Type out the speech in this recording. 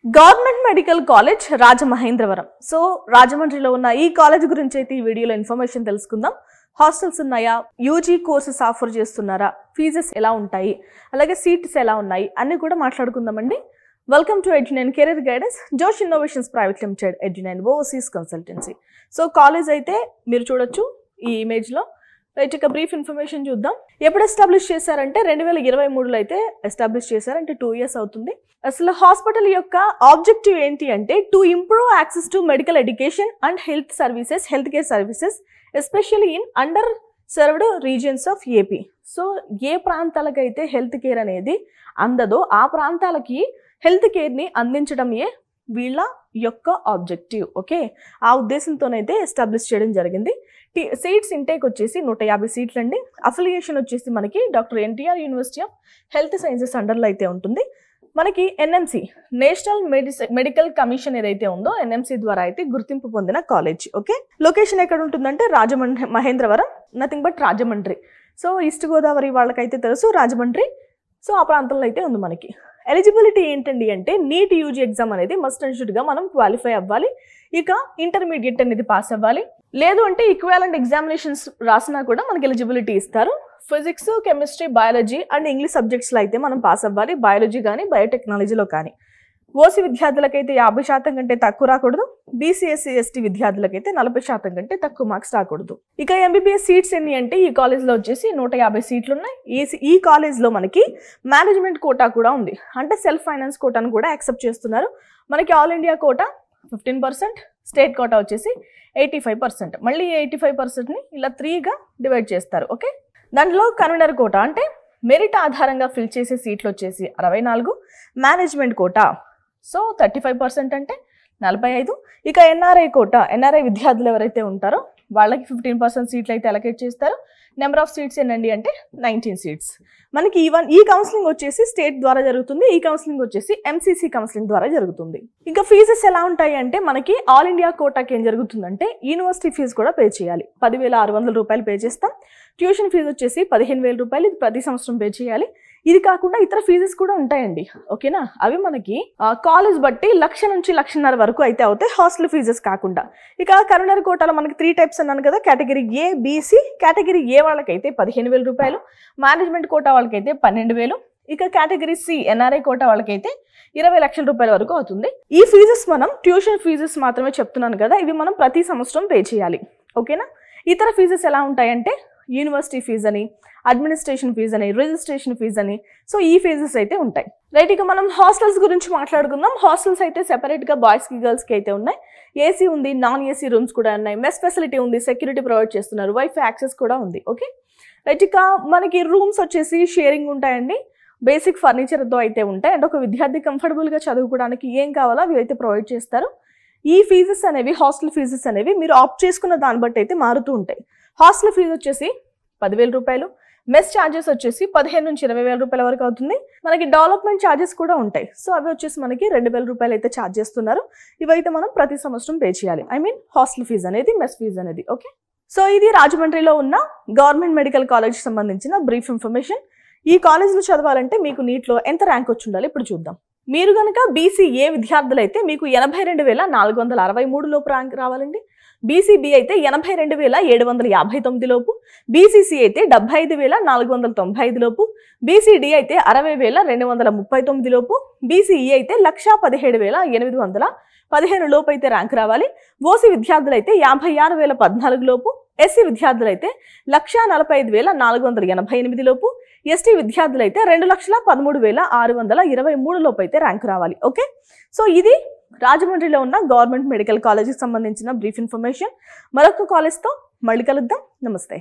Government medical college Rajamahendravaram. So రాజమండ్రిలో ఉన్న ఈ కాలేజ్ గురించి అయితే ఈ వీడియోలో ఇన్ఫర్మేషన్ తెలుసుకుందాం. హాస్టల్స్ ఉన్నాయా, యూజీ కోర్సెస్ ఆఫర్ చేస్తున్నారా, ఫీజెస్ ఎలా ఉంటాయి, అలాగే సీట్స్ ఎలా ఉన్నాయి అన్ని కూడా మాట్లాడుకుందామండి. Welcome to Edunine career guidance, Josh innovations private limited, Edunine overseas consultancy. So college అయితే మీరు చూడొచ్చు ఈ ఇమేజ్లో. రైట్, ఇక బ్రీఫ్ ఇన్ఫర్మేషన్ చూద్దాం. ఎప్పుడు ఎస్టాబ్లిష్ చేశారంటే 2023లో అయితే ఎస్టాబ్లిష్ చేశారు, అంటే 2 years అవుతుంది. అసలు హాస్పిటల్ యొక్క ఆబ్జెక్టివ్ ఏంటి అంటే to improve access to medical education and health care services especially in under served regions of AP. So ఏ ప్రాంతాలకైతే హెల్త్ కేర్ అనేది అందదో ఆ ప్రాంతాలకి హెల్త్ కేర్ని అందించడమే వీళ్ళ యొక్క ఆబ్జెక్టివ్. ఓకే, ఆ ఉద్దేశంతోనైతే ఎస్టాబ్లిష్ చేయడం జరిగింది. సీట్స్ ఇంటేక్ వచ్చేసి 150 సీట్లు అండి. అఫిలియేషన్ వచ్చేసి మనకి doctor NTR university of health sciences అండర్లో అయితే ఉంటుంది. మనకి ఎన్ఎంసి, నేషనల్ మెడికల్ కమిషన్ ఏదైతే ఉందో ఎన్ఎంసి ద్వారా అయితే గుర్తింపు పొందిన కాలేజ్. ఓకే, లొకేషన్ ఎక్కడ ఉంటుందంటే Mahendravaram, nothing but Rajahmundry. So east Godavari వాళ్ళకైతే తెలుసు రాజమండ్రి. సో ఆ ప్రాంతంలో అయితే ఉంది మనకి. ఎలిజిబిలిటీ ఏంటండి అంటే నీట్ యూజీ ఎగ్జామ్ అనేది మస్ట్ అండ్ షుడ్గా మనం క్వాలిఫై అవ్వాలి. ఇక ఇంటర్మీడియట్ అనేది పాస్ అవ్వాలి. లేదు అంటే ఈక్వాలెంట్ ఎగ్జామినేషన్స్ రాసినా కూడా మనకి ఎలిజిబిలిటీ ఇస్తారు. Physics, chemistry, biology and English సబ్జెక్ట్స్లో అయితే మనం పాస్ అవ్వాలి. బయాలజీ కానీ బయోటెక్నాలజీలో కానీ. ఓసీ విద్యార్థులకైతే 50% కంటే తక్కువ రాకూడదు. బీసీ, ఎస్సీ, ఎస్టీ విద్యార్థులకైతే 40% కంటే తక్కువ మార్క్స్ రాకూడదు. ఇక ఎంబీబీఎస్ సీట్స్ ఎన్ని అంటే ఈ కాలేజ్లో వచ్చేసి 150 సీట్లు ఉన్నాయి. ఈ కాలేజ్లో మనకి మేనేజ్మెంట్ కోటా కూడా ఉంది, అంటే సెల్ఫ్ ఫైనాన్స్ కోటాను కూడా యాక్సెప్ట్ చేస్తున్నారు. మనకి all India quota 15%, state quota వచ్చేసి 85%. మళ్ళీ 85%ని ఇలా 3గా డివైడ్ చేస్తారు. ఓకే, దాంట్లో కన్వీనర్ కోటా అంటే మెరిట్ ఆధారంగా ఫిల్ చేసే సీట్లు వచ్చేసి 64, మేనేజ్మెంట్ కోటా సో 35% అంటే 45. ఇక ఎన్ఆర్ఐ కోటా, ఎన్ఆర్ఐ విద్యార్థులు ఎవరైతే ఉంటారో వాళ్ళకి 15% సీట్లు అయితే అలొకేట్ చేస్తారు. నెంబర్ ఆఫ్ సీట్స్ ఏంటండి అంటే 19 సీట్స్. మనకి ఈ కౌన్సిలింగ్ వచ్చేసి స్టేట్ ద్వారా జరుగుతుంది. ఈ కౌన్సిలింగ్ వచ్చేసి ఎంసీసీ కౌన్సిలింగ్ ద్వారా జరుగుతుంది. ఇంకా ఫీజెస్ ఎలా ఉంటాయి అంటే మనకి ఆల్ ఇండియా కోటాకి ఏం జరుగుతుందంటే యూనివర్సిటీ ఫీజు కూడా పే చేయాలి. 10,600 రూపాయలు పే చేస్తాం. ట్యూషన్ ఫీజు వచ్చేసి 15,000 రూపాయలు, ఇది ప్రతి సంవత్సరం పే చేయాలి. ఇది కాకుండా ఇతర ఫీజెస్ కూడా ఉంటాయండి. ఓకేనా, అవి మనకి కాలేజ్ బట్టి 1,00,000 నుంచి 1,50,000 వరకు అయితే అవుతాయి, హాస్టల్ ఫీజెస్ కాకుండా. ఇక కన్వీనర్ కోటాలో మనకి 3 టైప్స్ అన్నాను కదా, category A, BC. Category A వాళ్ళకైతే 15,000 రూపాయలు, మేనేజ్మెంట్ కోటా వాళ్ళకైతే 12,000. ఇక కేటగిరీ సి, ఎన్ఆర్ఐ కోటా వాళ్ళకైతే 20 లక్షల రూపాయల వరకు అవుతుంది. ఈ ఫీజెస్ మనం ట్యూషన్ ఫీజెస్ మాత్రమే చెప్తున్నాను కదా, ఇవి మనం ప్రతి సంవత్సరం పే చేయాలి. ఓకేనా, ఇతర ఫీజెస్ ఎలా ఉంటాయంటే యూనివర్సిటీ ఫీజు అని, అడ్మినిస్ట్రేషన్ ఫీజు అని, రిజిస్ట్రేషన్ ఫీజు అని. సో ఈ ఫీజెస్ అయితే ఉంటాయి. రైట్, ఇక మనం హాస్టల్స్ గురించి మాట్లాడుకుందాం. హాస్టల్స్ అయితే సెపరేట్గా బాయ్స్కి గర్ల్స్కి అయితే ఉన్నాయి. ఏసీ ఉంది, నాన్ ఏసీ రూమ్స్ కూడా ఉన్నాయి, మెస్ ఫెసిలిటీ ఉంది, సెక్యూరిటీ ప్రొవైడ్ చేస్తున్నారు, వైఫై యాక్సెస్ కూడా ఉంది. ఓకే, రైట్, ఇక మనకి రూమ్స్ వచ్చేసి షేరింగ్ ఉంటాయండి. బేసిక్ ఫర్నిచర్తో అయితే ఉంటాయి, అంటే ఒక విద్యార్థి కంఫర్టబుల్గా చదువుకోవడానికి ఏం కావాలో అవి అయితే ప్రొవైడ్ చేస్తారు. ఈ ఫీజెస్ అనేవి, హాస్టల్ ఫీజెస్ అనేవి మీరు ఆప్ట్ చేసుకున్న దాన్ని బట్టి అయితే మారుతూ ఉంటాయి. హాస్టల్ ఫీజు వచ్చేసి 10,000 రూపాయలు, మెస్ ఛార్జెస్ వచ్చేసి 15,000 నుంచి 20,000 రూపాయల వరకు అవుతుంది. మనకి డెవలప్మెంట్ ఛార్జెస్ కూడా ఉంటాయి. సో అవి వచ్చేసి మనకి 2,000 రూపాయలు అయితే ఛార్జ్ చేస్తున్నారు. ఇవైతే మనం ప్రతి సంవత్సరం పే చేయాలి. హాస్టల్ ఫీజు అనేది, మెస్ ఫీజు అనేది. ఓకే, సో ఇది రాజమండ్రిలో ఉన్న గవర్నమెంట్ మెడికల్ కాలేజ్ సంబంధించిన బ్రీఫ్ ఇన్ఫర్మేషన్. ఈ కాలేజ్లో చదవాలంటే మీకు నీట్లో ఎంత ర్యాంక్ వచ్చి ఉండాలి ఇప్పుడు చూద్దాం. మీరు కనుక బీసీఏ విద్యార్థులైతే మీకు 82,463 లోపు ర్యాంక్ రావాలండి. బీసీబీ అయితే 82,759 లోపు, బీసీసీ అయితే 75,495 లోపు, బీసీడీ అయితే 60,239 లోపు, బీసీఈ అయితే 1,17,815 లోపు అయితే ర్యాంక్ రావాలి. ఓసీ విద్యార్థులు అయితే 56,014 లోపు, ఎస్సీ విద్యార్థులు అయితే 1,45,488 లోపు, ఎస్టీ విద్యార్థులు అయితే 2,13,623 లోపు అయితే ర్యాంక్ రావాలి. ఓకే, సో ఇది రాజమండ్రిలో ఉన్న గవర్నమెంట్ మెడికల్ కాలేజీకి సంబంధించిన బ్రీఫ్ ఇన్ఫర్మేషన్. మరొక కాలేజ్తో మళ్ళీ కలుద్దాం. నమస్తే.